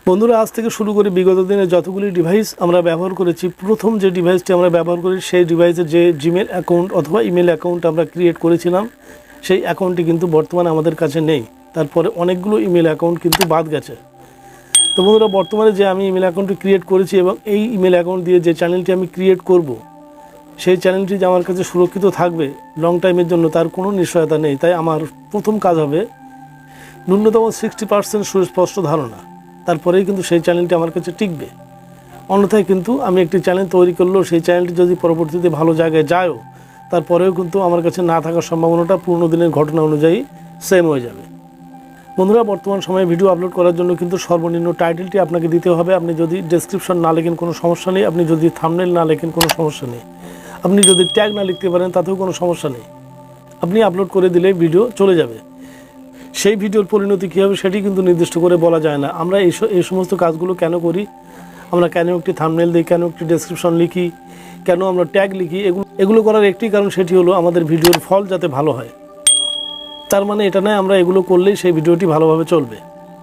বন্ধুরা, আজ থেকে শুরু করে বিগত দিনে যতগুলি ডিভাইস আমরা ব্যবহার করেছি, প্রথম যে ডিভাইসটি আমরা ব্যবহার করি সেই ডিভাইসের যে জিমেল অ্যাকাউন্ট অথবা ইমেল অ্যাকাউন্ট আমরা ক্রিয়েট করেছিলাম, সেই অ্যাকাউন্টটি কিন্তু বর্তমানে আমাদের কাছে নেই। তারপরে অনেকগুলো ইমেল অ্যাকাউন্ট কিন্তু বাদ গেছে। তো বন্ধুরা, বর্তমানে যে আমি ইমেল অ্যাকাউন্টটি ক্রিয়েট করেছি এবং এই ইমেল অ্যাকাউন্ট দিয়ে যে চ্যানেলটি আমি ক্রিয়েট করব, সেই চ্যানেলটি যে আমার কাছে সুরক্ষিত থাকবে লং টাইমের জন্য তার কোনো নিশ্চয়তা নেই। তাই আমার প্রথম কাজ হবে ন্যূনতম 60% সুস্পষ্ট ধারণা, তারপরেই কিন্তু সেই চ্যানেলটি আমার কাছে টিকবে। অন্যথায় কিন্তু আমি একটি চ্যানেল তৈরি করলেও সেই চ্যানেলটি যদি পরবর্তীতে ভালো জায়গায় যায়ও, তারপরেও কিন্তু আমার কাছে না থাকার সম্ভাবনাটা পুরনো দিনের ঘটনা অনুযায়ী সেম হয়ে যাবে। বন্ধুরা, বর্তমান সময়ে ভিডিও আপলোড করার জন্য কিন্তু সর্বনিম্ন টাইটেলটি আপনাকে দিতে হবে। আপনি যদি ডেসক্রিপশন না লেখেন কোনো সমস্যা নেই, আপনি যদি থাম্বনেল না লেখেন কোনো সমস্যা নেই, আপনি যদি ট্যাগ না লিখতে পারেন তাতেও কোনো সমস্যা নেই। আপনি আপলোড করে দিলে ভিডিও চলে যাবে। সেই ভিডিওর পরিণতি কী হবে সেটি কিন্তু নির্দিষ্ট করে বলা যায় না। আমরা এই সমস্ত কাজগুলো কেন করি, আমরা কেন একটি থাম্বনেল দিই, কেন একটি ডেসক্রিপশন লিখি, কেন আমরা ট্যাগ লিখি, এগুলো করার একটি কারণ, সেটি হলো আমাদের ভিডিওর ফল যাতে ভালো হয়। তার মানে এটা নয় আমরা এগুলো করলেই সেই ভিডিওটি ভালোভাবে চলবে।